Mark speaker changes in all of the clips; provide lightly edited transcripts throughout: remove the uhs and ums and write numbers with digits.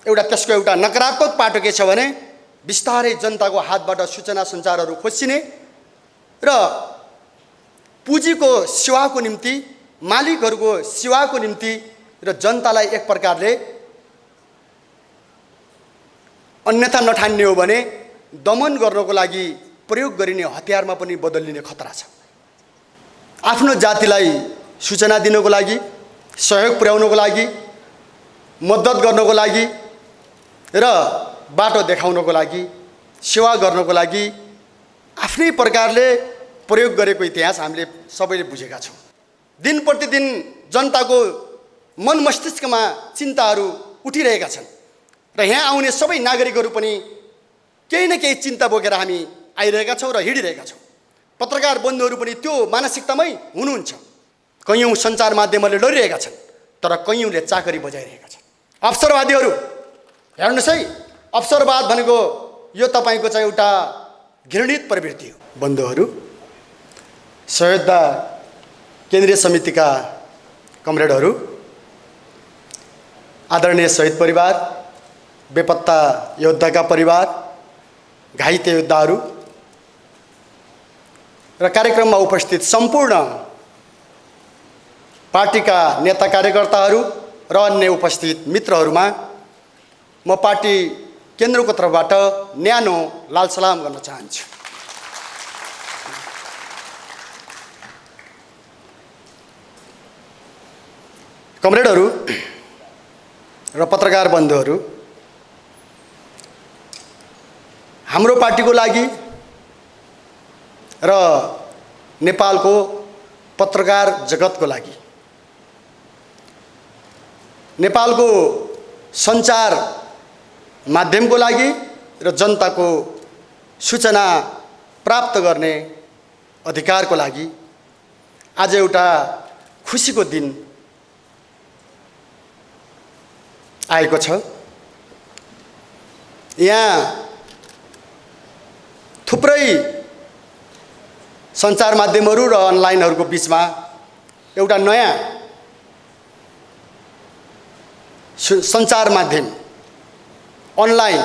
Speaker 1: एउटा त्यसको एउटा नकारात्मक पाटो के छ भने बिस्तारै जनताको हातबाट सूचना सञ्चारहरू खोसिने र पुँजीको सेवाको निम्ति, मालिकहरूको सेवाको निम्ति र जनतालाई एक प्रकारले अन्यथा नठान्ने हो भने दमन गर्नको लागि प्रयोग गरिने हतियारमा पनि बदलिने खतरा छ। आफ्नो जातिलाई सूचना दिनको लागि, सहयोग पुर्याउनको लागि, मद्दत गर्नको लागि र बाटो देखाउनको लागि, सेवा गर्नको लागि आफ्नै प्रकारले प्रयोग गरेको इतिहास हामीले सबैले बुझेका छौँ। दिन प्रतिदिन जनताको मन मस्तिष्कमा चिन्ताहरू उठिरहेका छन् र यहाँ आउने सबै नागरिकहरू पनि केही न केही चिन्ता बोकेर हामी आइरहेका छौँ र हिँडिरहेका छौँ। पत्रकार बन्धुहरू पनि त्यो मानसिकतामै हुनुहुन्छ। कैयौँ सञ्चार माध्यमहरूले लडिरहेका छन् तर कैयौँले चाकरी बजाइरहेका छन्। अवसरवादीहरू हेर्नुहोस् है, अवसरवाद भनेको यो तपाईँको चाहिँ एउटा घृणित प्रवृत्ति हो। बन्धुहरू, सहयोद्धा केन्द्रीय समितिका कमरेडहरू, आदरणीय शहीद परिवार, बेपत्ता योद्धाका परिवार, घाइते योद्धाहरू र कार्यक्रममा उपस्थित सम्पूर्ण पार्टीका नेता कार्यकर्ताहरू र अन्य उपस्थित मित्रहरूमा म पार्टी केन्द्रको तर्फबाट न्यानो लाल सलाम गर्न चाहन्छु। कमरेडहरू र पत्रकार बन्धुहरू, हाम्रो पार्टीको लागि र नेपालको पत्रकार जगतको लागि, नेपालको सञ्चार माध्यमको लागि र जनताको सूचना प्राप्त गर्ने अधिकारको लागि आज एउटा खुसीको दिन आएको छ। यहाँ थुप्रै सञ्चार माध्यमहरू र अनलाइनहरूको बिचमा एउटा नयाँ सञ्चार माध्यम अनलाइन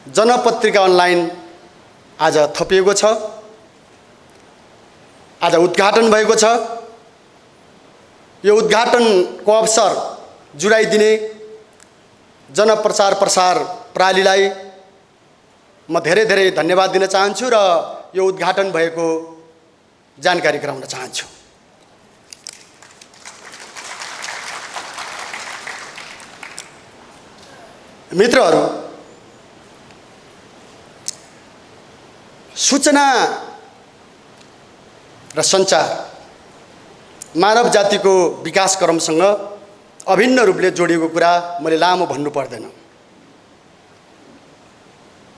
Speaker 1: जनपत्रिका अनलाइन आज थपिएको छ, आज उद्घाटन भएको छ। यो उद्घाटनको अवसर जुराइदिने जनप्रचार प्रसार प्रणालीलाई म धेरै धेरै धन्यवाद दिन चाहन्छु र यो उद्घाटन भएको जानकारी गराउन चाहन्छु। मित्रहरू, सूचना र सञ्चार मानव जातिको विकास क्रमसँग अभिन्न रूपले जोडिएको कुरा मैले लामो भन्नु पर्दैन।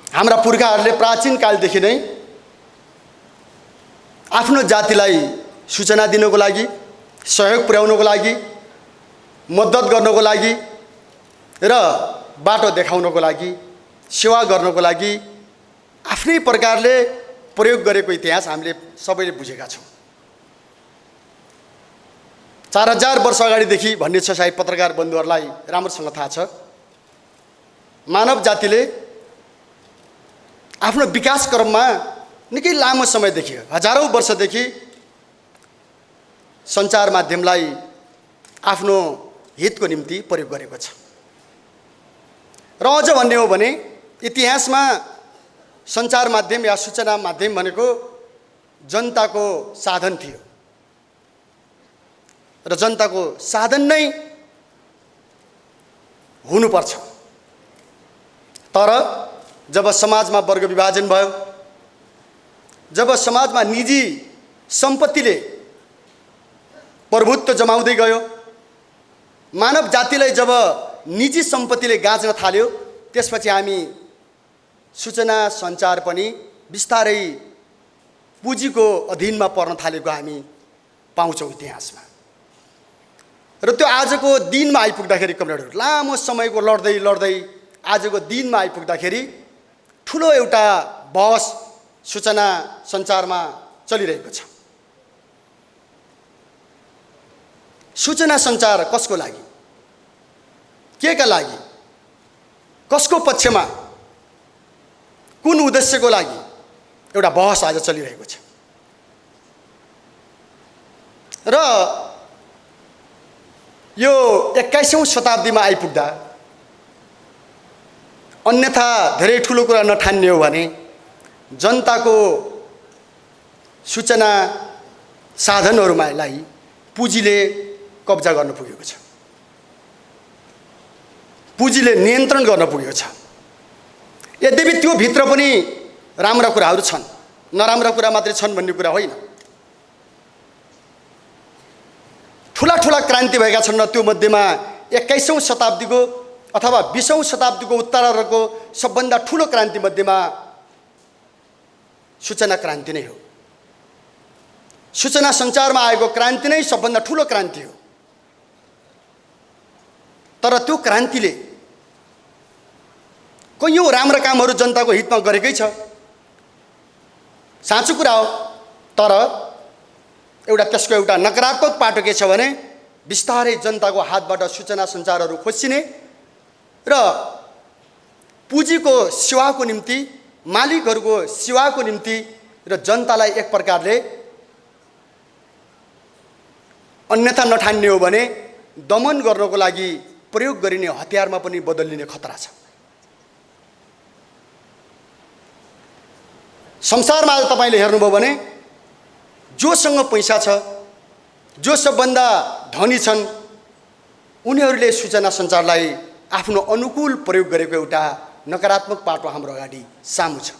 Speaker 1: हाम्रा पुर्खाहरूले प्राचीन कालदेखि नै आफ्नो जातिलाई सूचना दिनको लागि, सहयोग पुर्याउनको लागि, मद्दत गर्नको लागि र बाटो देखाउनको लागि, सेवा गर्नको लागि आफ्नै प्रकारले प्रयोग गरेको इतिहास हामीले सबैले बुझेका छौँ। 4000 वर्ष अगाडिदेखि भन्ने छ, सायद पत्रकार बन्धुहरूलाई राम्रोसँग थाहा छ। मानव जातिले आफ्नो विकास क्रममा निकै लामो समयदेखि, हजारौँ वर्षदेखि सञ्चार माध्यमलाई आफ्नो हितको निम्ति प्रयोग गरेको छ। र अझ भन्ने हो भने इतिहासमा सञ्चार माध्यम या सूचना माध्यम भनेको जनताको साधन थियो र जनताको साधन नै हुनुपर्छ। तर जब समाजमा वर्ग विभाजन भयो, जब समाजमा निजी सम्पत्तिले प्रभुत्व जमाउँदै गयो, मानव जातिलाई जब निजी सम्पत्तिले गाँच्न थाल्यो, त्यसपछि हामी सूचना सञ्चार पनि बिस्तारै पुँजीको अधीनमा पर्न थालेको हामी पाउँछौँ इतिहासमा। र त्यो आजको दिनमा आइपुग्दाखेरि कमरेडहरू, लामो समयको लड्दै लड्दै आजको दिनमा आइपुग्दाखेरि ठुलो एउटा बहस सूचना सञ्चारमा चलिरहेको छ। सूचना सञ्चार कसको लागि, के का लागि कसको पक्षमा कुन उद्देश्यको लागि एउटा बहस आज चलिरहेको छ र यो 21औं शताब्दीमा आइपुग्दा अन्यथा धेरै ठुलो कुरा नठान्ने हो भने जनताको सूचना साधनहरुलाई पुँजीले कब्जा गर्न पुगेको छ, पुँजीले नियन्त्रण गर्न पुगेको छ। यद्यपि त्यो भित्र पनि राम्रा कुराहरू छन्, नराम्रा कुरा मात्रै छन् भन्ने कुरा होइन। ठुला ठुला क्रान्ति भएका छन् र त्यो मध्येमा 21औं शताब्दीको अथवा 20औं शताब्दीको उत्तरार्धको सबभन्दा ठुलो क्रान्ति मध्येमा सूचना क्रान्ति नै हो। सूचना सञ्चारमा आएको क्रान्ति नै सबभन्दा ठुलो क्रान्ति हो। तर त्यो क्रान्तिले कयौं राम्रा कामहरू जनताको हितमा गरेकै छ, साँचो कुरा हो। तर त्यसको एउटा नकारात्मक पाटो के छ भने बिस्तारै जनताको हातबाट सूचना सञ्चारहरू खोसिने र पुँजीको सेवाको निम्ति, मालिकहरूको सेवाको निम्ति र जनतालाई एक प्रकारले अन्यथा नठान्ने हो भने दमन गर्नको लागि प्रयोग गरिने हतियारमा पनि बदलिने खतरा छ। संसारमा आज तपाईले हेर्नुभयो भने जोसँग पैसा छ, जो सबभन्दा धनी छन्, उनीहरूले सूचना सञ्चारलाई आफ्नो अनुकूल प्रयोग गरेको एउटा नकारात्मक पाटो हाम्रो अगाडि सामु छ।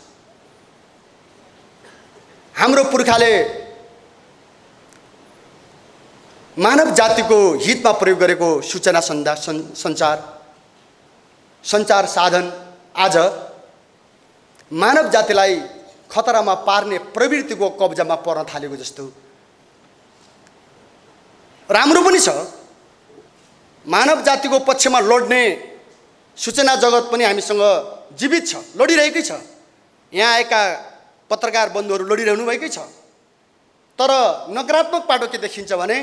Speaker 1: हाम्रो पुर्खाले मानव जातिको हितमा प्रयोग गरेको सूचना सञ्चार साधन आज मानव जातिलाई खतरामा पार्ने प्रवृत्तिको कब्जामा पर्न थालेको जस्तो राम्रो पनि छ। मानव जातिको पक्षमा लड्ने सूचना जगत पनि हामीसँग जीवित छ, लडिरहेकै छ। यहाँ आएका पत्रकार बन्धुहरू लडिरहनु भएकै छ। तर नकारात्मक पाटो के देखिन्छ भने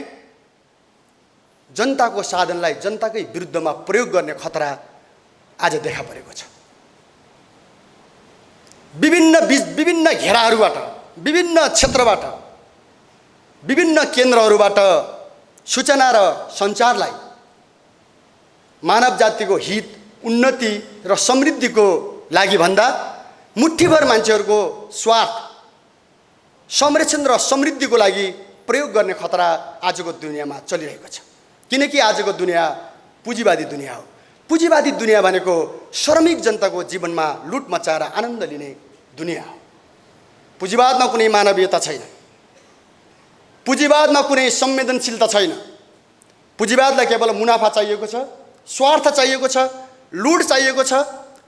Speaker 1: जनताको साधनलाई जनताकै विरुद्धमा प्रयोग गर्ने खतरा आज देखा परेको छ। विभिन्न घेराहरूबाट, विभिन्न क्षेत्रबाट, विभिन्न केन्द्रहरूबाट सूचना र सञ्चारलाई मानव जातिको हित, उन्नति र समृद्धिको लागि भन्दा मुठ्ठीभर मान्छेहरूको स्वार्थ, संरक्षण र समृद्धिको लागि प्रयोग गर्ने खतरा आजको दुनियाँमा चलिरहेको छ। किनकि आजको दुनियाँ पुँजीवादी दुनियाँ हो। पुँजीवादी दुनियाँ भनेको श्रमिक जनताको जीवनमा लुट मचाएर आनन्द लिने दुनियाँ हो। पुँजीवादमा कुनै मानवीयता छैन, पुँजीवादमा कुनै संवेदनशीलता छैन। पुँजीवादलाई केवल मुनाफा चाहिएको छ, स्वार्थ चाहिएको छ, लुट चाहिएको छ।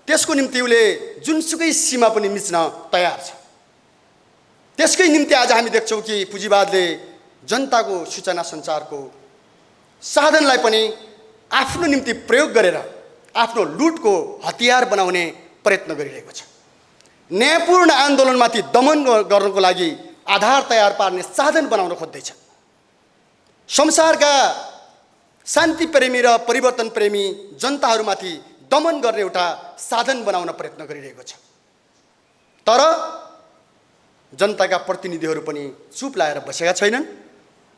Speaker 1: त्यसको निम्ति उसले जुनसुकै सीमा पनि मिच्न तयार छ। त्यसकै निम्ति आज हामी देख्छौँ कि पुँजीवादले जनताको सूचना सञ्चारको साधनलाई पनि आफ्नो निम्ति प्रयोग गरेर आफ्नो लुटको हतियार बनाउने प्रयत्न गरिरहेको छ। न्यायपूर्ण आन्दोलनमाथि दमन गर्नको लागि आधार तयार पार्ने साधन बनाउन खोज्दैछ। संसारका शान्ति प्रेमी र परिवर्तन प्रेमी जनताहरूमाथि दमन गर्ने एउटा साधन बनाउन प्रयत्न गरिरहेको छ। तर जनताका प्रतिनिधिहरू पनि चुप लाएर बसेका छैनन्,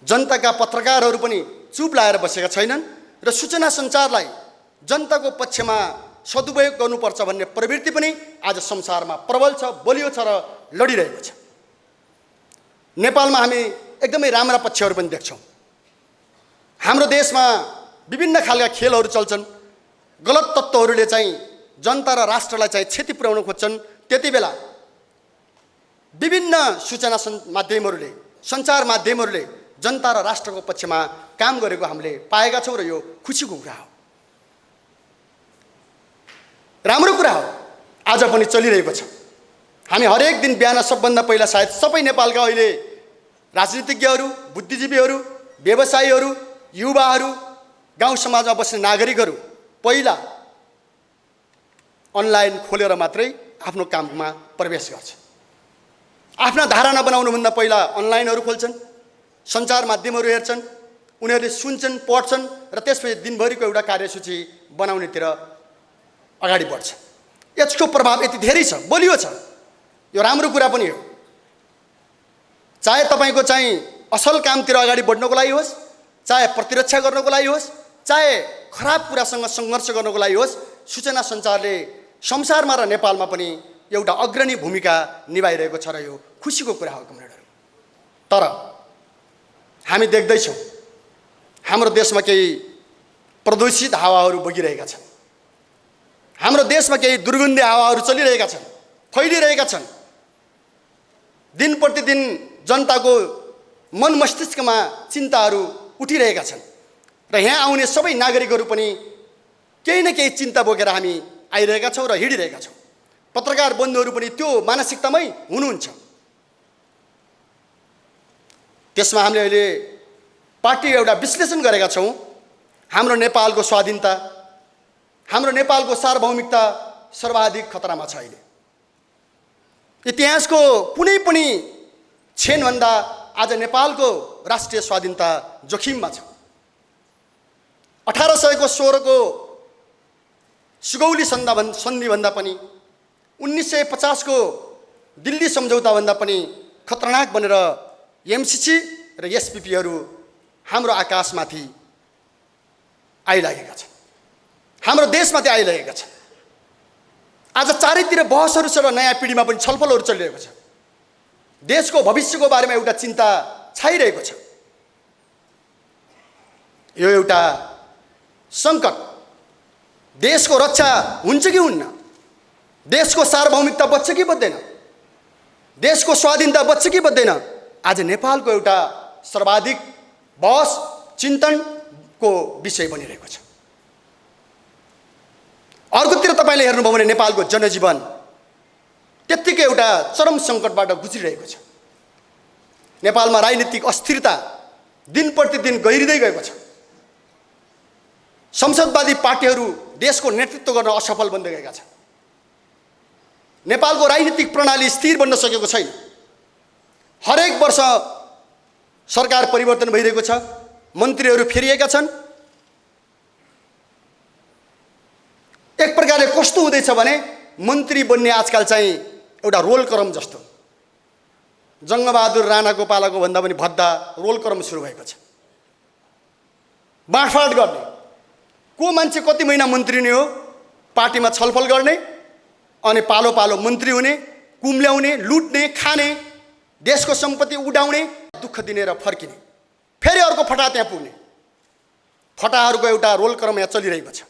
Speaker 1: जनताका पत्रकारहरू पनि चुप लाएर बसेका छैनन् र सूचना सञ्चारलाई जनताको पक्षमा सदुपयोग गर्नुपर्छ भन्ने प्रवृत्ति पनि आज संसारमा प्रबल छ, बलियो छ र लडिरहेको छ। नेपालमा हामी एकदमै राम्रा पक्षहरू पनि देख्छौँ। हाम्रो देशमा विभिन्न खालका खेलहरू चल्छन्। गलत तत्त्वहरूले चाहिँ जनता र राष्ट्रलाई चाहिँ क्षति पुर्याउन खोज्छन्। त्यति बेला विभिन्न सूचना माध्यमहरूले, सञ्चार माध्यमहरूले जनता र राष्ट्रको पक्षमा काम गरेको हामीले पाएका छौँ र यो खुसीको कुरा हो, राम्रो कुरा हो। आज पनि चलिरहेको छ। हामी हरेक दिन बिहान सबभन्दा पहिला सायद सबै नेपालका अहिले राजनीतिज्ञहरू, बुद्धिजीवीहरू, व्यवसायीहरू, युवाहरू, गाउँ समाजमा बस्ने नागरिकहरू पहिला अनलाइन खोलेर मात्रै आफ्नो काममा प्रवेश गर्छ। आफ्ना धारणा बनाउनुभन्दा पहिला अनलाइनहरू खोल्छन्, सञ्चार माध्यमहरू हेर्छन्, उनीहरूले सुन्छन्, पढ्छन् र त्यसपछि दिनभरिको एउटा कार्यसूची बनाउनेतिर अगाडि बढ्छ। यसको प्रभाव यति धेरै छ, बलियो छ। यो राम्रो कुरा पनि हो। चाहे तपाईँको चाहिँ असल कामतिर अगाडि बढ्नको लागि होस्, चाहे प्रतिरक्षा गर्नको लागि होस्, चाहे खराब कुरासँग सङ्घर्ष गर्नको लागि होस्, सूचना सञ्चारले संसारमा र नेपालमा पनि एउटा अग्रणी भूमिका निभाइरहेको छ र यो खुसीको कुरा हो कमरेडहरू। तर हामी देख्दैछौँ हाम्रो देशमा केही प्रदूषित हावाहरू बगिरहेका छन्। हाम्रो देशमा केही दुर्गन्धी हावाहरू चलिरहेका छन्, फैलिरहेका छन्। दिन प्रतिदिन जनताको मन मस्तिष्कमा चिन्ताहरू उठिरहेका छन् र यहाँ आउने सबै नागरिकहरू पनि केही न केही चिन्ता बोकेर हामी आइरहेका छौँ र हिँडिरहेका छौँ। पत्रकार बन्धुहरू पनि त्यो मानसिकतामै हुनुहुन्छ। त्यसमा हामीले अहिले पार्टी एउटा विश्लेषण गरेका छौँ। हाम्रो नेपालको स्वाधीनता, हाम्रो नेपालको सार्वभौमिकता सर्वाधिक खतरामा छ। अहिले इतिहासको कुनै पनि क्षणभन्दा आज नेपालको राष्ट्रिय स्वाधीनता जोखिममा छ। 1816 को सुगौली सन्धिभन्दा पनि 1950 को दिल्ली सम्झौताभन्दा पनि खतरनाक बनेर एमसीसी र एसपीपीहरू हाम्रो आकाशमाथि आइलागेका छन्, हाम्रो देशमाथि आइलागेका छन्। आज चारैतिर बहसहरू छ र नयाँ पिँढीमा पनि छलफलहरू चलिरहेको छ। देशको भविष्यको बारेमा एउटा चिन्ता छाइरहेको छ। यो एउटा सङ्कट। देशको रक्षा हुन्छ कि हुन्न, देशको सार्वभौमिकता बच्छ कि बच्दैन, देशको स्वाधीनता बच्छ कि बच्दैन, आज नेपालको एउटा सर्वाधिक बहस चिन्तनको विषय बनिरहेको छ। अर्कोतिर तपाईँले हेर्नुभयो भने नेपालको जनजीवन त्यत्तिकै एउटा चरम सङ्कटबाट गुज्रिरहेको छ। नेपालमा राजनीतिक अस्थिरता दिन प्रतिदिन गहिरिँदै गएको छ। संसदवादी पार्टीहरू देशको नेतृत्व गर्न असफल बन्दै गएका छन्। नेपालको राजनीतिक प्रणाली स्थिर बन्न सकेको छैन। हरेक वर्ष सरकार परिवर्तन भइरहेको छ, मन्त्रीहरू फेरिएका छन्। एक प्रकारले कस्तो हुँदैछ भने मन्त्री बन्ने आजकल चाहिँ एउटा रोल क्रम जस्तो। जङ्गबहादुर राणाको पालाको भन्दा पनि भद्दा रोल क्रम सुरु भएको छ। बाँडफाँड गर्ने, को मान्छे कति महिना मन्त्री हुने हो, पार्टीमा छलफल गर्ने, अनि पालो पालो मन्त्री हुने, कुम्ल्याउने, लुट्ने, खाने, देशको सम्पत्ति उडाउने, दुःख दिने र फर्किने, फेरि अर्को फटा त्यहाँ पुग्ने। फटाहरूको एउटा रोल क्रम यहाँ चलिरहेको छ।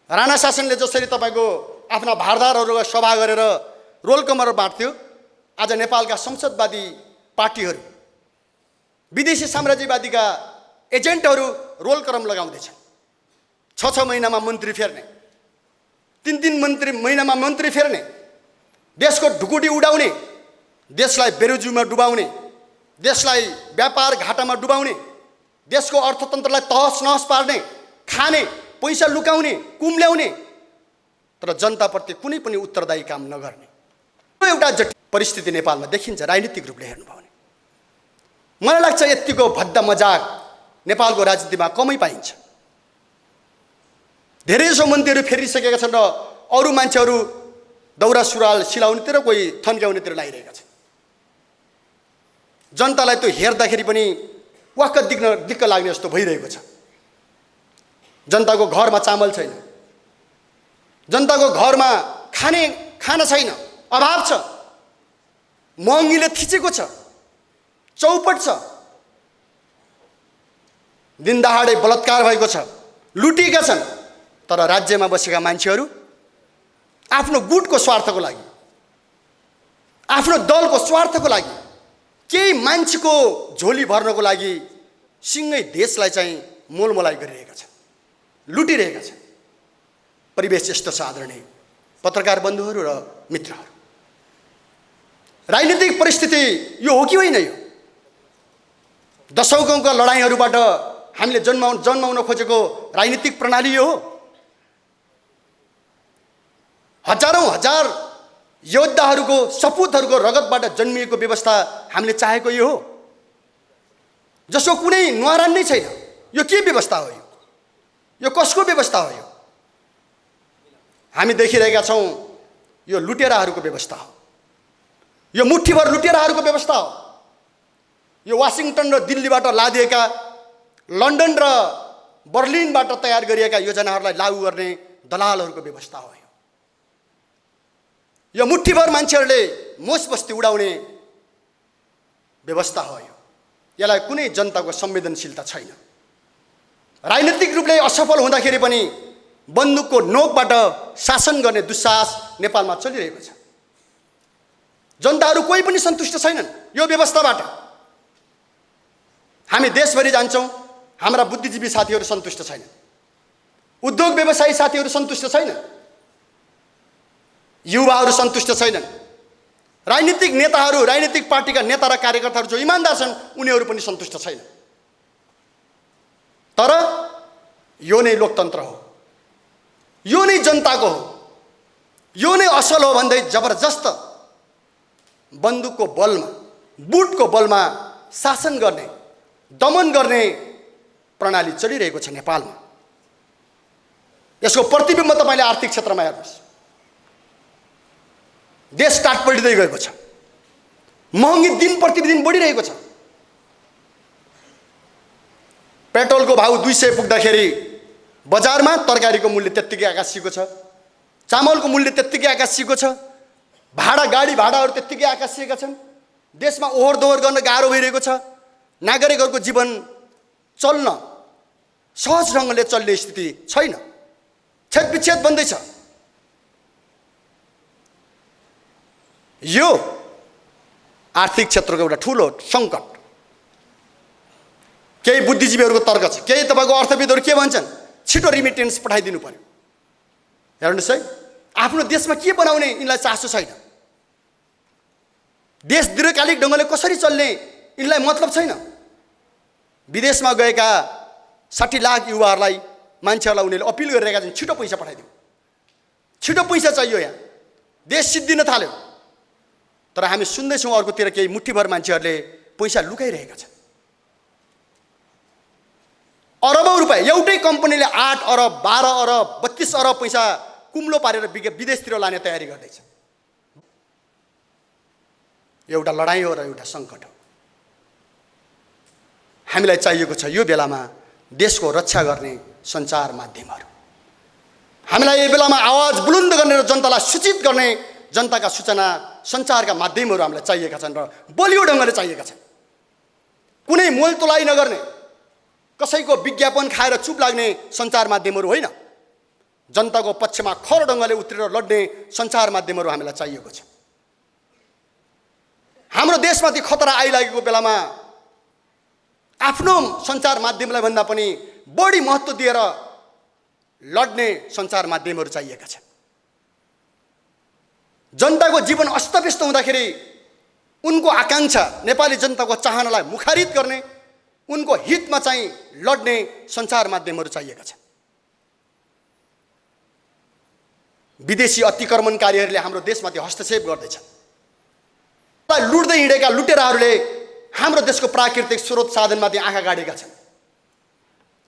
Speaker 1: राणा शासनले जसरी तपाईँको आफ्ना भारदारहरूलाई सभा गरेर रोल क्रमहरू बाँड्थ्यो, आज नेपालका संसदवादी पार्टीहरू विदेशी साम्राज्यवादीका एजेन्टहरू रोल क्रम लगाउँदैछन्। 6 महिनामा मन्त्री फेर्ने, 3 महिनामा मन्त्री फेर्ने, देशको ढुकुटी उडाउने, देशलाई बेरोजगारीमा डुबाउने, देशलाई व्यापार घाटामा डुबाउने, देशको अर्थतन्त्रलाई तहस नहस पार्ने, खाने, पैसा लुकाउने, कुम्ल्याउने, तर जनताप्रति कुनै पनि उत्तरदायी काम नगर्ने। यो एउटा जटिल परिस्थिति नेपालमा देखिन्छ राजनीतिक रूपले हेर्नुभयो भने। मलाई लाग्छ यतिको भद्दा मजाक नेपालको राजनीतिमा कमै पाइन्छ। धेरैजसो मन्त्रीहरू फेरिसकेका छन् र अरू मान्छेहरू दौरा सुरुवाल सिलाउनेतिर, कोही थन्क्याउनेतिर लागिरहेका छन्। जनतालाई त्यो हेर्दाखेरि पनि वाक्क दिक्क लाग्ने जस्तो भइरहेको छ। जनताको घरमा चामल छैन, जनताको घरमा खाना छैन, अभाव छ, महँगीले थिचेको छ, चौपट छ, दिनदहाडे बलात्कार भएको छ, लुटिएका छन्। तर राज्यमा बसेका मान्छेहरू आफ्नो गुटको स्वार्थको लागि, आफ्नो दलको स्वार्थको लागि, केही मान्छेको झोली भर्नको लागि सिँगै देशलाई चाहिँ मोलमोलाई गरिरहेका छन्, लुटिरहेका छन्। परिवेश यस्तो छ आदरणीय पत्रकार बन्धुहरू र मित्रहरू। राजनीतिक परिस्थिति यो हो कि होइन? यो दशकौँका लडाइँहरूबाट हामीले जन्माउन खोजेको राजनीतिक प्रणाली यो हो। हजारौँ हजार योद्धाहरूको सपुतहरूको रगतबाट जन्मिएको व्यवस्था हामीले चाहेको यो हो, जसको कुनै न्वारान नै छैन। यो के व्यवस्था हो? यो कसको व्यवस्था हो? यो हामी देखिरहेका छौँ यो लुटेराहरूको व्यवस्था हो, यो मुठ्ठीभर लुटेराहरूको व्यवस्था हो, यो वाशिङटन र दिल्लीबाट लादिएका लन्डन र बर्लिनबाट तयार गरिएका योजनाहरूलाई लागू गर्ने दलालहरूको व्यवस्था हो। यो मुठ्ठीभर मान्छेहरूले मोस बस्ती उडाउने व्यवस्था हो। यसलाई कुनै जनताको संवेदनशीलता छैन। राजनीतिक रूपले असफल हुँदाखेरि पनि बन्दुकको नोकबाट शासन गर्ने दुस्साहस नेपालमा चलिरहेको छ। जनताहरू कोही पनि सन्तुष्ट छैनन् यो व्यवस्थाबाट। हामी देशभरि जान्छौँ, हाम्रा बुद्धिजीवी साथीहरू सन्तुष्ट छैनन्, उद्योग व्यवसायी साथीहरू सन्तुष्ट छैनन्, युवाहरू सन्तुष्ट छैनन्, राजनीतिक नेताहरू, राजनीतिक पार्टीका नेता र कार्यकर्ताहरू जो इमानदार छन् उनीहरू पनि सन्तुष्ट छैनन्। तर यो नै लोकतन्त्र हो, यो नै जनताको हो, यो नै असल हो भन्दै जबरजस्त बन्दुकको बलमा, बुटको बलमा शासन गर्ने, दमन गर्ने प्रणाली चलिरहेको छ नेपालमा। यसको प्रतिबिम्ब तपाईले आर्थिक क्षेत्रमा हेर्नुहोस्। देश टाटपल्टिँदै गएको छ, महँगी दिन प्रतिदिन बढिरहेको छ। पेट्रोलको भाउ 200 पुग्दाखेरि बजारमा तरकारीको मूल्य त्यत्तिकै आकाशिएको छ, चामलको मूल्य त्यत्तिकै आकाशिएको छ, गाडी भाडाहरू त्यत्तिकै आकाशिएका छन्। देशमा ओहोर दोहोर गर्न गाह्रो भइरहेको छ। नागरिकहरूको जीवन चल्न सहज ढङ्गले चल्ने स्थिति छैन, छेदविच्छेद बन्दैछ। यो आर्थिक क्षेत्रको एउटा ठुलो सङ्कट। केही बुद्धिजीवीहरूको तर्क छ, केही तपाईँको अर्थविदहरू के भन्छन्, छिटो रिमिटेन्स पठाइदिनु पर्यो। हेर्नुहोस् है, आफ्नो देशमा के बनाउने यिनलाई चासो छैन। देश दीर्घकालिक ढङ्गले कसरी चल्ने यिनलाई मतलब छैन। विदेशमा गएका 60 लाख युवाहरूलाई, मान्छेहरूलाई उनीहरूले अपिल गरिरहेका छन्, छिटो पैसा पठाइदिउँ, छिटो पैसा चाहियो, यहाँ देश सिद्धिन थाल्यो। तर हामी सुन्दैछौँ अर्कोतिर केही मुठ्ठीभर मान्छेहरूले पैसा लुकाइरहेका छन्। अरबौँ रुपियाँ एउटै कम्पनीले 8 अरब 12 अरब 32 अरब पैसा कुम्लो पारेर विदेशतिर लाने तयारी गर्दैछ। एउटा लडाइँ हो र एउटा सङ्कट हो। हामीलाई चाहिएको छ यो बेलामा देशको रक्षा गर्ने सञ्चार माध्यमहरू। हामीलाई यो बेलामा आवाज बुलन्द गर्ने र जनतालाई सूचित गर्ने जनताका सूचना सञ्चारका माध्यमहरू हामीलाई चाहिएका छन् र बलियो ढङ्गले चाहिएका छन्। कुनै मोलतोलाई नगर्ने, कसैको विज्ञापन खाएर चुप लाग्ने सञ्चार माध्यमहरू होइन, जनताको पक्षमा खर ढङ्गले उत्रेर लड्ने सञ्चार माध्यमहरू हामीलाई चाहिएको छ। हाम्रो देशमाथि खतरा आइलागेको बेलामा आफ्नो सञ्चार माध्यमलाई भन्दा पनि बढी महत्त्व दिएर लड्ने सञ्चार माध्यमहरू चाहिएका छन्। जनताको जीवन अस्तव्यस्त हुँदाखेरि उनको आकाङ्क्षा, नेपाली जनताको चाहनालाई मुखारित गर्ने, उनको हितमा चाहिँ लड्ने सञ्चार माध्यमहरू चाहिएका छन्। विदेशी अतिक्रमणकारीहरूले हाम्रो देशमाथि हस्तक्षेप गर्दैछन्। लुट्दै हिँडेका लुटेराहरूले हाम्रो देशको प्राकृतिक स्रोत साधनमाथि आँखा गाडेका छन्,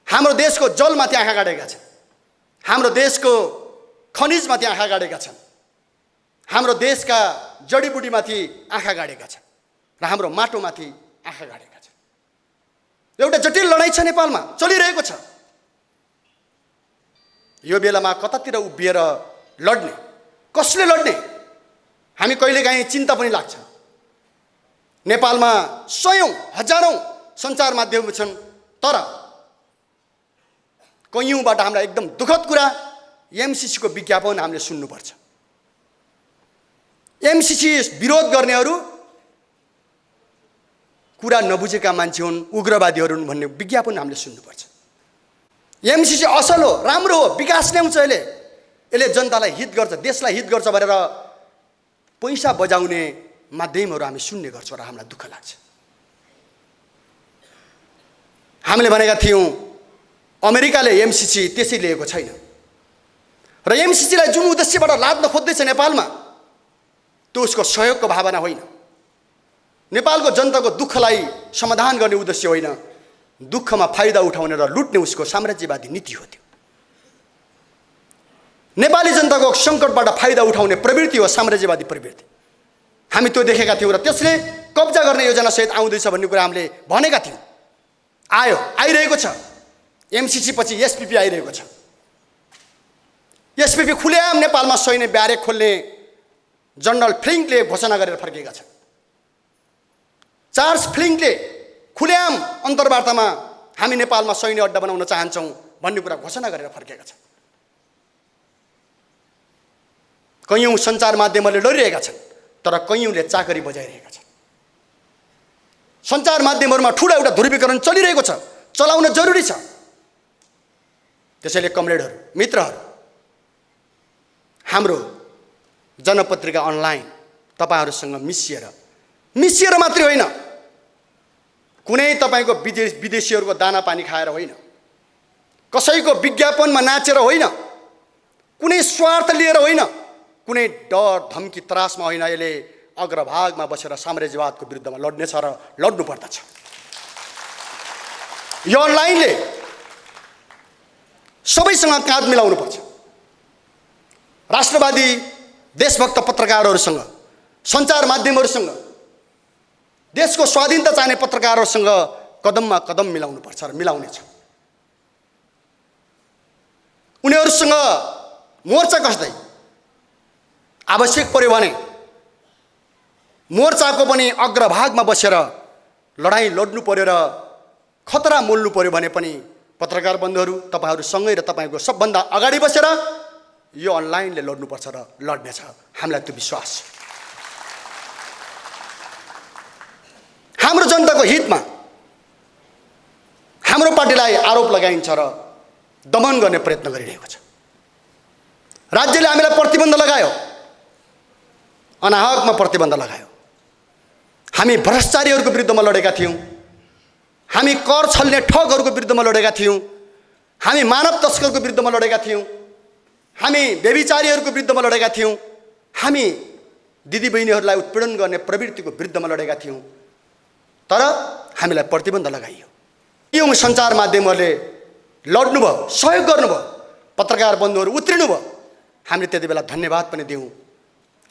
Speaker 1: हाम्रो देशको जलमाथि आँखा गाडेका छन्, हाम्रो देशको खनिजमाथि आँखा गाडेका छन्, हाम्रो देशका जडीबुटीमाथि आँखा गाडेका छन् र हाम्रो माटोमाथि आँखा गाडेका छन्। एउटा जटिल लडाइँ छ नेपालमा चलिरहेको छ। यो बेलामा कतातिर उभिएर लड्ने, कसले लड्ने, हामी कहिलेकाहीँ चिन्ता पनि लाग्छ। नेपालमा सयौं हजारौं सञ्चार माध्यमहरू छन्, तर कैयौँबाट हामीलाई एकदम दुःखद कुरा, एमसीसीको विज्ञापन हामीले सुन्नुपर्छ। एमसीसी विरोध गर्नेहरू कुरा नबुझेका मान्छे हुन्, उग्रवादीहरू हुन् भन्ने विज्ञापन हामीले सुन्नुपर्छ। एमसीसी असल हो, राम्रो हो, विकास ल्याउँछ, यसले जनतालाई हित गर्छ, देशलाई हित गर्छ भनेर पैसा बजाउने माध्यमहरू हामी सुन्ने गर्छौँ र हामीलाई दुःख लाग्छ। हामीले भनेका थियौँ अमेरिकाले एमसीसी त्यसै लिएको छैन र एमसीसीलाई जुन उद्देश्यबाट लाद्न खोज्दैछ नेपालमा, त्यो उसको सहयोगको भावना होइन, नेपालको जनताको दुःखलाई समाधान गर्ने उद्देश्य होइन, दुःखमा फाइदा उठाउने र लुट्ने उसको साम्राज्यवादी नीति हो। त्यो नेपाली जनताको सङ्कटबाट फाइदा उठाउने प्रवृत्ति हो साम्राज्यवादी प्रवृत्ति। हामी त्यो देखेका थियौँ र त्यसले कब्जा गर्ने योजनासहित आउँदैछ भन्ने कुरा हामीले भनेका थियौँ। आइरहेको छ। एमसिसी पछि एसपिपी आइरहेको छ। एसपिपी खुलेआम नेपालमा सैन्य ब्यारेक खोल्ने जनरल फ्लिङ्कले घोषणा गरेर फर्केका छन्। चार्ल्स फ्लिङ्कले खुलेआम अन्तर्वार्तामा हामी नेपालमा सैन्य अड्डा बनाउन चाहन्छौँ भन्ने कुरा घोषणा गरेर फर्केका छन्। कैयौँ सञ्चार माध्यमहरूले लडिरहेका छन् तर कैयौँले चाकरी बजाइरहेका छन्। सञ्चार माध्यमहरूमा ठुलो एउटा ध्रुवीकरण चलिरहेको छ, चलाउन जरुरी छ। त्यसैले कमरेडहरू, मित्रहरू, हाम्रो जनपत्रिका अनलाइन तपाईहरुसँग मिसिएर मात्रै होइन, कुनै तपाईको विदेशीहरूको दाना पानी खाएर होइन, कसैको विज्ञापनमा नाचेर होइन, कुनै स्वार्थ लिएर होइन, कुनै डर धम्की त्रासमा होइन। यसले अग्रभागमा बसेर साम्राज्यवादको विरुद्धमा लड्नेछ र लड्नु पर्दछ। यो अनलाइनले सबैसँग काँध मिलाउनु पर्छ। राष्ट्रवादी देशभक्त पत्रकारहरूसँग, सञ्चार माध्यमहरूसँग, देशको स्वाधीनता चाहने पत्रकारहरूसँग कदममा कदम मिलाउनु पर्छ र मिलाउनेछ। उनीहरूसँग मोर्चा कस्दै आवश्यक पर्यो भने मोर्चाको पनि अग्रभागमा बसेर लडाईँ लड्नु पर्यो र खतरा मोल्नु पर्यो भने पनि पत्रकार बन्धुहरू तपाईहरुसँगै र तपाईको सबभन्दा अगाडि बसेर यो अनलाइनले लड्नुपर्छ र लड्नेछ। हामीलाई त्यो विश्वास छ। हाम्रो जनताको हितमा हाम्रो पार्टीलाई आरोप लगाइन्छ र दमन गर्ने प्रयत्न गरिरहेको छ। राज्यले हामीलाई प्रतिबन्ध लगायो, अनाहकमा प्रतिबन्ध लगायो। हामी भ्रष्टाचारीहरूको विरुद्धमा लडेका थियौँ, हामी कर छल्ने ठगहरूको विरुद्धमा लडेका थियौँ, हामी मानव तस्करको विरुद्धमा लडेका थियौँ, हामी व्यभिचारीहरूको विरुद्धमा लडेका थियौँ, हामी दिदीबहिनीहरूलाई उत्पीडन गर्ने प्रवृत्तिको विरुद्धमा लडेका थियौँ। तर हामीलाई प्रतिबन्ध लगाइयो। यो सञ्चार माध्यमहरूले लड्नुभयो, सहयोग गर्नुभयो, पत्रकार बन्धुहरू उत्रिनुभयो। हामीले त्यति बेला धन्यवाद पनि दियौँ।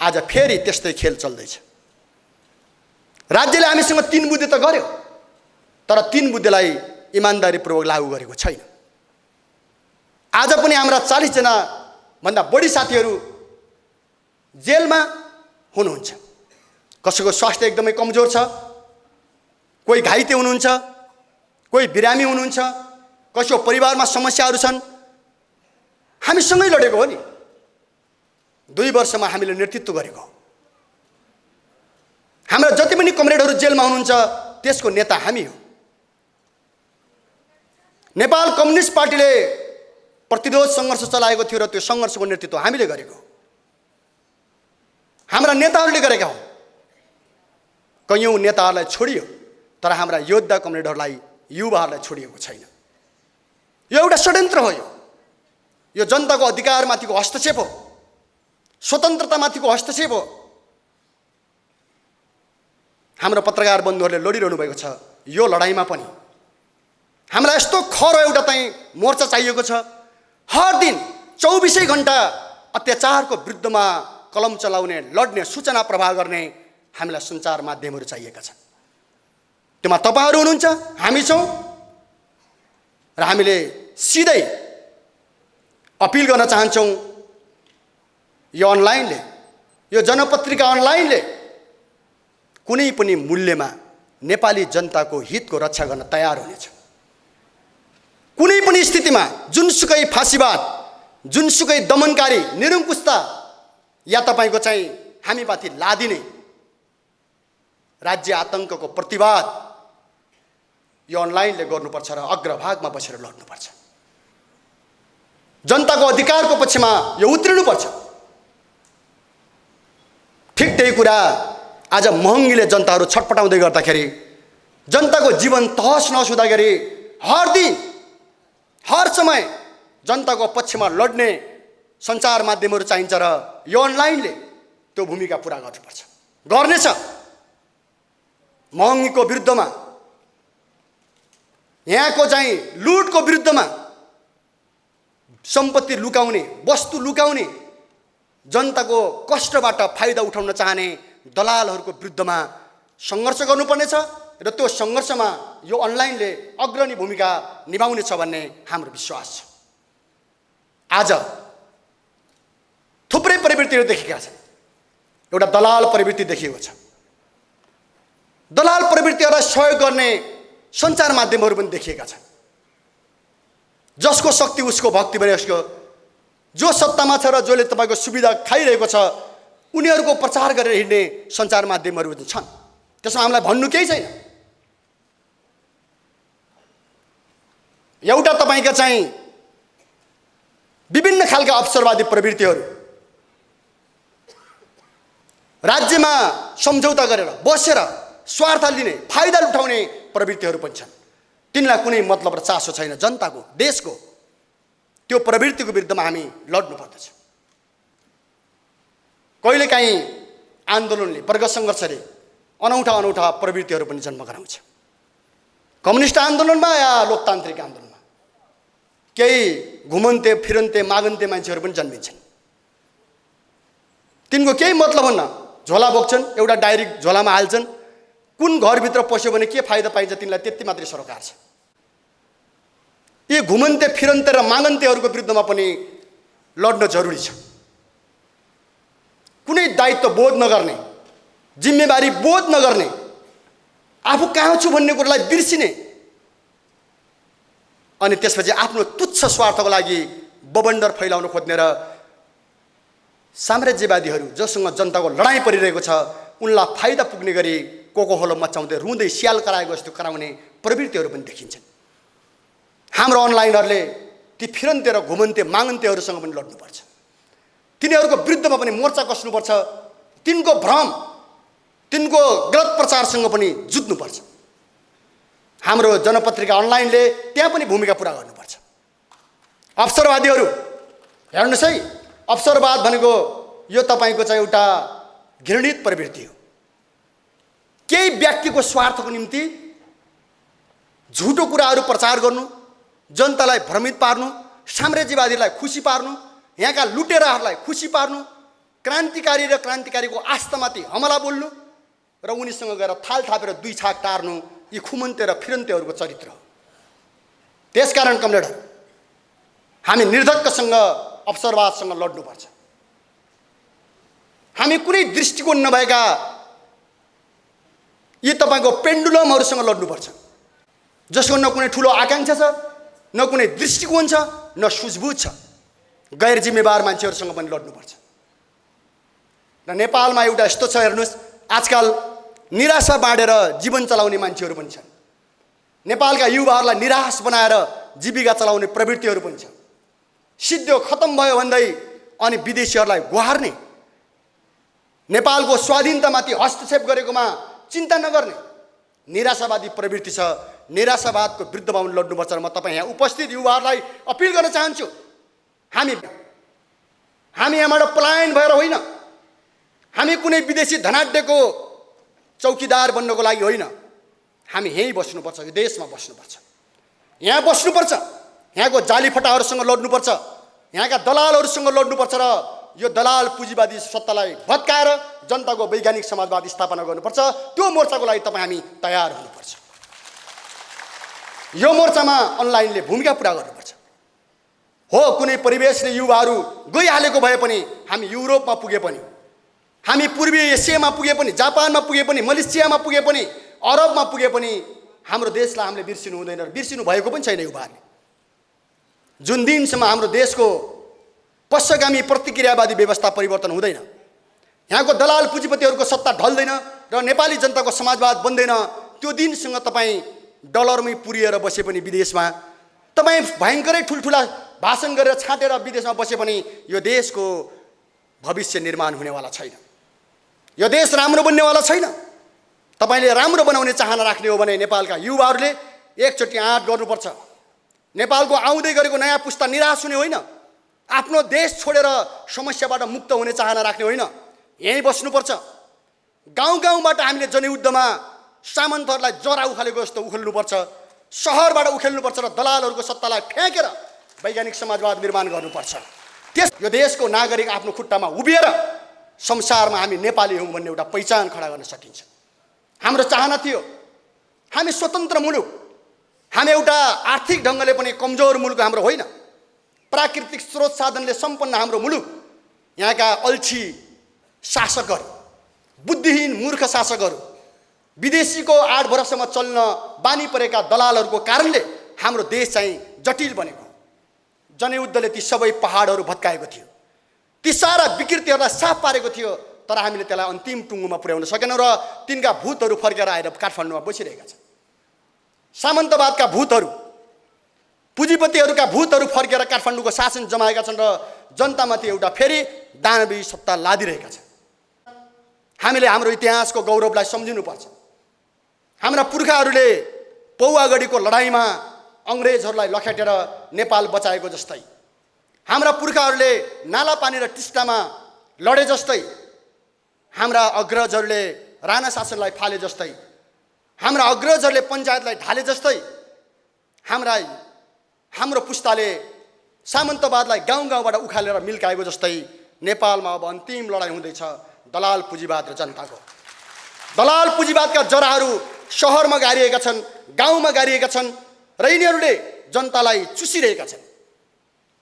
Speaker 1: आज फेरि त्यस्तै खेल चल्दैछ। राज्यले हामीसँग 3 बुद्धे त गर्यो, तर 3 बुद्धेलाई इमानदारीपूर्वक लागू गरेको छैन। आज पनि हाम्रा 40 जना भन्दा बढी साथीहरू जेलमा हुनुहुन्छ। कसैको स्वास्थ्य एकदमै कमजोर छ, कोही घाइते हुनुहुन्छ, कोही बिरामी हुनुहुन्छ, कसैको परिवारमा समस्याहरू छन्। हामी सँगै लडेको हो नि। 2 वर्षमा हामीले नेतृत्व गरेको। हाम्रा जति पनि कमरेडहरू जेलमा हुनुहुन्छ त्यसको नेता हामी हो। नेपाल कम्युनिस्ट पार्टीले प्रतिरोध सङ्घर्ष चलाएको थियो र त्यो सङ्घर्षको नेतृत्व हामीले गरेको। हाम्रा नेताहरूले गरेका हुन्। कैयौँ नेताहरूलाई छोडियो तर हाम्रा योद्धा कमरेडहरूलाई, युवाहरूलाई छोडिएको छैन। यो एउटा षड्यन्त्र हो। यो जनताको अधिकारमाथिको हस्तक्षेप हो, स्वतन्त्रतामाथिको हस्तक्षेप हो। हाम्रो पत्रकार बन्धुहरूले लडिरहनु भएको छ। यो लडाईँमा पनि हामीलाई यस्तो खरो एउटा चाहिँ मोर्चा चाहिएको छ। हर दिन 24 घण्टा अत्याचारको विरुद्धमा कलम चलाउने, लड्ने, सूचना प्रवाह गर्ने हामीलाई सञ्चार माध्यमहरू चाहिएका छन्। त्यसमा तपाईहरु हुनुहुन्छ, हामी छौँ र हामीले सिधै अपिल गर्न चाहन्छौँ। यो अनलाइनले, यो जनपत्रिका अनलाइनले कुनै पनि मूल्यमा नेपाली जनताको हितको रक्षा गर्न तयार हुनेछ। कुनै पनि स्थितिमा जुनसुकै फाँसीवाद, जुनसुकै दमनकारी निरङ्कुशता या तपाईको चाहिँ हामीमाथि लादिने राज्य आतंकको प्रतिवाद यो अनलाइनले गर्नुपर्छ र अग्रभागमा बसेर लड्नुपर्छ। जनताको अधिकारको पक्षमा यो उत्रिनुपर्छ। ठिक त्यही कुरा आज महँगीले जनताहरू छटपटाउँदै गर्दाखेरि, जनताको जीवन तहस नहस हुँदाखेरि हर दिन हर समय जनताको पक्षमा लड्ने सञ्चार माध्यमहरू चाहिन्छ र यो अनलाइनले त्यो भूमिका पुरा गर्नुपर्छ, गर्नेछ। महँगीको विरुद्धमा, यहाँको चाहिँ लुटको विरुद्धमा, सम्पत्ति लुकाउने, वस्तु लुकाउने, जनताको कष्टबाट फाइदा उठाउन चाहने दलालहरूको विरुद्धमा सङ्घर्ष गर्नुपर्नेछ र त्यो सङ्घर्षमा यो अनलाइनले अग्रणी भूमिका निभाउनेछ भन्ने हाम्रो विश्वास छ। आज थुप्रै प्रवृत्तिहरू देखेका छन्। एउटा दलाल प्रवृत्ति देखिएको छ। दलाल प्रवृत्तिहरूलाई सहयोग गर्ने सञ्चार माध्यमहरू पनि देखिएका छन्। जसको शक्ति उसको भक्ति भने उसको, जो सत्तामा छ र जसले तपाईँको सुविधा खाइरहेको छ उनीहरूको प्रचार गरेर हिँड्ने सञ्चार माध्यमहरू पनि छन्। त्यसमा हामीलाई भन्नु केही छैन। एउटा तपाईँका चाहिँ विभिन्न खालका अवसरवादी प्रवृत्तिहरू राज्यमा सम्झौता गरेर बसेर स्वार्थ लिने, फाइदा उठाउने प्रवृत्तिहरू पनि छन्। तिनलाई कुनै मतलब र चासो छैन जनताको, देशको। त्यो प्रवृत्तिको विरुद्धमा हामी लड्नु पर्दछ। कहिलेकाहीँ आन्दोलनले, वर्ग सङ्घर्षले अनौठा अनौठा प्रवृत्तिहरू पनि जन्म गराउँछ। कम्युनिस्ट आन्दोलनमा या लोकतान्त्रिक आन्दोलनमा केही घुमन्ते फिरन्ते मागन्ते मान्छेहरू पनि जन्मिन्छन्। तिनको केही मतलब हुन्न, झोला बोक्छन्, एउटा डायरी झोलामा हाल्छन्, कुन घरभित्र पस्यो भने के फाइदा पाइन्छ तिनलाई त्यति मात्रै सरोकार छ। यी घुमन्ते फिरन्ते र मागन्तेहरूको विरुद्धमा पनि लड्न जरुरी छ। कुनै दायित्व बोध नगर्ने, जिम्मेवारी बोध नगर्ने, आफू कहाँ छु भन्ने कुरालाई बिर्सिने अनि त्यसपछि आफ्नो तुच्छ स्वार्थको लागि बबन्डर फैलाउन खोज्ने र साम्राज्यवादीहरू जससँग जनताको लडाइँ परिरहेको छ उनलाई फाइदा पुग्ने गरी कोकोहोलो मचाउँदै रुँदै स्याल कराएको जस्तो कराउने प्रवृत्तिहरू पनि देखिन्छन्। हाम्रो अनलाइनहरूले ती फिरन्ते र घुमन्ते मागन्तेहरूसँग पनि लड्नुपर्छ। तिनीहरूको विरुद्धमा पनि मोर्चा कस्नुपर्छ। तिनको भ्रम, तिनको गलत प्रचारसँग पनि जुझ्नुपर्छ। हाम्रो जनपत्रिका अनलाइनले त्यहाँ पनि भूमिका पुरा गर्नुपर्छ। अवसरवादीहरू हेर्नुहोस् है, अवसरवाद भनेको यो तपाईँको चाहिँ एउटा घृणित प्रवृत्ति हो। केही व्यक्तिको स्वार्थको निम्ति झुटो कुराहरू प्रचार गर्नु, जनतालाई भ्रमित पार्नु, साम्राज्यवादीलाई खुसी पार्नु, यहाँका लुटेराहरूलाई खुसी पार्नु, क्रान्तिकारी र क्रान्तिकारीको आस्थामाथि हमला बोल्नु र उनीसँग गएर थाल थापेर दुई छाक टार्नु, यी खुमन्ते र फिरन्तेहरूको चरित्र हो। त्यसकारण कमरेडहरू, हामी निर्धक्कसँग अवसरवादसँग लड्नुपर्छ। हामी कुनै दृष्टिकोण नभएका यी तपाईँको पेन्डुलमहरूसँग लड्नुपर्छ, जसको न कुनै ठुलो आकाङ्क्षा छ, न कुनै दृष्टिकोण छ, न सुझबुझ छ। गैर जिम्मेवार मान्छेहरूसँग पनि लड्नुपर्छ। र नेपालमा एउटा यस्तो छ, हेर्नुहोस्, आजकल निराशा बाँडेर जीवन चलाउने मान्छेहरू पनि छन्। नेपालका युवाहरूलाई निराश बनाएर जीविका चलाउने प्रवृत्तिहरू पनि छ। सिद्धो खत्तम भयो भन्दै अनि विदेशीहरूलाई गुहार्ने, नेपालको स्वाधीनतामाथि हस्तक्षेप गरेकोमा चिन्ता नगर्ने निराशावादी प्रवृत्ति छ। निराशावादको विरुद्धमा लड्नुपर्छ। र म तपाईँ यहाँ उपस्थित युवाहरूलाई अपिल गर्न चाहन्छु, हामी यहाँबाट पलायन भएर होइन, हामी कुनै विदेशी धनाढ्यको चौकीदार बन्नको लागि होइन, हामी यहीँ बस्नुपर्छ, यो देशमा बस्नुपर्छ, यहाँ बस्नुपर्छ, यहाँको जालीफटाहरूसँग लड्नुपर्छ, यहाँका दलालहरूसँग लड्नुपर्छ र यो दलाल पुँजीवादी सत्तालाई भत्काएर जनताको वैज्ञानिक समाजवाद स्थापना गर्नुपर्छ। त्यो मोर्चाको लागि तपाईँ हामी तयार हुनुपर्छ। यो मोर्चामा अनलाइनले भूमिका पुरा गर्नुपर्छ। हो, कुनै परिवेशले युवाहरू गइहालेको भए पनि, हामी युरोपमा पुगे पनि, हामी पूर्वी एसियामा पुगे पनि, जापानमा पुगे पनि, मलेसियामा पुगे पनि, अरबमा पुगे पनि, हाम्रो देशलाई हामीले बिर्सिनु हुँदैन र बिर्सिनु भएको पनि छैन युवाहरूले। जुन दिनसम्म हाम्रो देशको पश्चगामी प्रतिक्रियावादी व्यवस्था परिवर्तन हुँदैन, यहाँको दलाल पुँजीपतिहरूको सत्ता ढल्दैन र नेपाली जनताको समाजवाद बन्दैन, त्यो दिनसँग तपाईँ डलरमै पुरिएर बसे पनि विदेशमा, तपाईँ भयङ्करै ठुल्ठुला भाषण गरेर छाटेर विदेशमा बसे पनि यो देशको भविष्य निर्माण हुनेवाला छैन। यो देश राम्रो बन्नेवाला छैन। तपाईँले राम्रो बनाउने चाहना राख्ने हो भने नेपालका युवाहरूले एकचोटि आँट गर्नुपर्छ। नेपालको आउँदै गरेको नयाँ पुस्ता निराश हुने होइन, आफ्नो देश छोडेर समस्याबाट मुक्त हुने चाहना राख्ने होइन, यहीँ बस्नुपर्छ। गाउँ गाउँबाट हामीले जनयुद्धमा सामन्तहरूलाई जरा उखालेको जस्तो उखेल्नुपर्छ, सहरबाट उखेल्नुपर्छ र दलालहरूको सत्तालाई फ्याँकेर वैज्ञानिक समाजवाद निर्माण गर्नुपर्छ। यो देशको नागरिक आफ्नो खुट्टामा उभिएर संसारमा हामी नेपाली हौँ भन्ने एउटा पहिचान खडा गर्न सकिन्छ। हाम्रो चाहना थियो हामी स्वतन्त्र मुलुक, हामी एउटा आर्थिक ढङ्गले पनि कमजोर मुलुक हाम्रो होइन, प्राकृतिक स्रोत साधनले सम्पन्न हाम्रो मुलुक। यहाँका अल्छी शासकहरू, बुद्धिहीन मूर्ख शासकहरू, विदेशीको 8 वर्षसम्म चल्न बानी परेका दलालहरूको कारणले हाम्रो देश चाहिँ जटिल बनेको। जनयुद्धले ती सबै पहाडहरू भत्काएको थियो, ती सारा विकृतिहरूलाई साफ पारेको थियो, तर हामीले त्यसलाई अन्तिम टुङ्गोमा पुर्याउन सकेनौँ र तिनका भूतहरू फर्केर आएर काठमाडौँमा बसिरहेका छन्। सामन्तवादका भूतहरू, पुँजीपतिहरूका भूतहरू फर्केर काठमाडौँको शासन जमाएका छन् र जनतामाथि एउटा फेरि दानवी सत्ता लादिरहेका छन्। हामीले हाम्रो इतिहासको गौरवलाई सम्झिनुपर्छ। हाम्रा पुर्खाहरूले पौवागढीको लडाइँमा अङ्ग्रेजहरूलाई लखेटेर नेपाल बचाएको जस्तै, हाम्रा पुर्खाहरूले नालापानी र टिस्टामा लडे जस्तै, हाम्रा अग्रजहरूले राणा शासनलाई फाले जस्तै, हाम्रा अग्रजहरूले पञ्चायतलाई ढाले जस्तै, हाम्रो पुस्ताले सामन्तवादलाई गाउँ गाउँबाट उखालेर मिल्काएको जस्तै नेपालमा अब अन्तिम लडाइँ हुँदैछ दलाल पुँजीवाद र जनताको। दलाल पुँजीवादका जराहरू सहरमा गाडिएका छन्, गाउँमा गाडिएका छन् र यिनीहरूले जनतालाई चुसिरहेका छन्।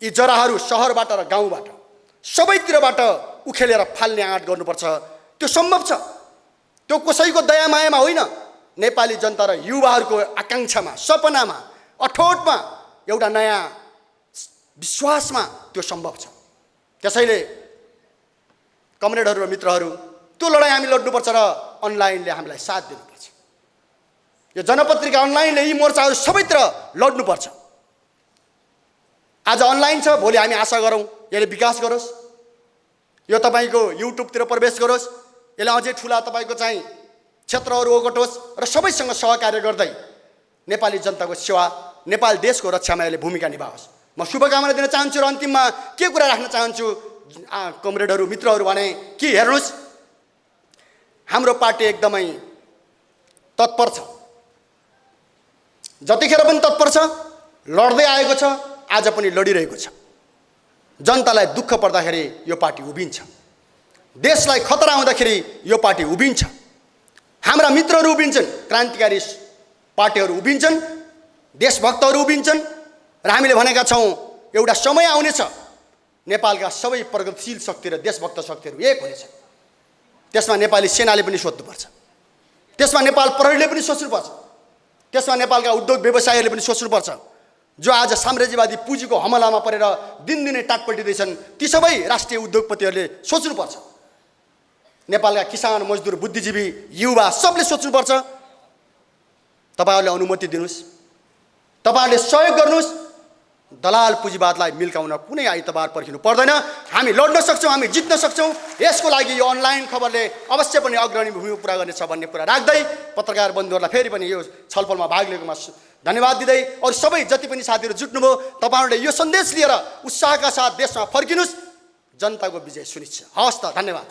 Speaker 1: यी जराहरू सहरबाट र गाउँबाट सबैतिरबाट उखेलेर फाल्ने आँट गर्नुपर्छ। त्यो सम्भव छ, त्यो कसैको दयामायामा होइन, नेपाली जनता र युवाहरूको आकाङ्क्षामा, सपनामा, अठोटमा, एउटा नयाँ विश्वासमा त्यो सम्भव छ। त्यसैले कमरेडहरू र मित्रहरू, त्यो लडाइँ हामी लड्नुपर्छ र अनलाइनले हामीलाई साथ दिनुपर्छ। यो जनपत्रिका अनलाइनले यी मोर्चाहरू सबैतिर लड्नुपर्छ। आज अनलाइन छ, भोलि हामी आशा गरौँ यसले विकास गरोस्, यो तपाईँको युट्युबतिर प्रवेश गरोस्, यसले अझै ठुला तपाईँको चाहिँ क्षेत्रहरू ओगटोस् र सबैसँग सहकार्य गर्दै नेपाली जनताको सेवा, नेपाल देशको रक्षामा यसले भूमिका निभाओस्। म शुभकामना दिन चाहन्छु र अन्तिममा के कुरा राख्न चाहन्छु कमरेडहरू, मित्रहरू भने कि हेर्नुहोस्, हाम्रो पार्टी एकदमै तत्पर छ, जतिखेर पनि तत्पर छ, लड्दै आएको छ, आज पनि लडिरहेको छ। जनतालाई दुःख पर्दाखेरि यो पार्टी उभिन्छ, देशलाई खतरा हुँदाखेरि यो पार्टी उभिन्छ, हाम्रा मित्रहरू उभिन्छन्, क्रान्तिकारी पार्टीहरू उभिन्छन्, देशभक्तहरू उभिन्छन् र हामीले भनेका छौँ एउटा समय आउनेछ नेपालका सबै प्रगतिशील शक्ति र देशभक्त शक्तिहरू एक हुनेछ। त्यसमा नेपाली सेनाले पनि सोच्नुपर्छ, त्यसमा नेपाल प्रहरीले पनि सोच्नुपर्छ, त्यसमा नेपालका उद्योग व्यवसायीहरूले पनि सोच्नुपर्छ। जो आज साम्राज्यवादी पुँजीको हमलामा परेर दिनदिनै टाकपल्टिँदैछन्, ती सबै राष्ट्रिय उद्योगपतिहरूले सोच्नुपर्छ। नेपालका किसान, मजदुर, बुद्धिजीवी, युवा सबले सोच्नुपर्छ। तपाईँहरूले अनुमति दिनुहोस्, तपाईँहरूले सहयोग गर्नुहोस्। दलाल पुँजीवादलाई मिल्काउन कुनै आइतबार पर्खिनु पर्दैन। हामी लड्न सक्छौँ, हामी जित्न सक्छौँ। यसको लागि यो अनलाइन खबरले अवश्य पनि अग्रणी भूमिका पुरा गर्नेछ भन्ने कुरा राख्दै पत्रकार बन्धुहरूलाई फेरि पनि यो छलफलमा भाग लिएकोमा धन्यवाद दिँदै अरू सबै जति पनि साथीहरू जुट्नुभयो, तपाईँहरूले यो सन्देश लिएर उत्साहका साथ देशमा फर्किनुहोस्। जनताको विजय सुनिश्चित। हवस् त, धन्यवाद।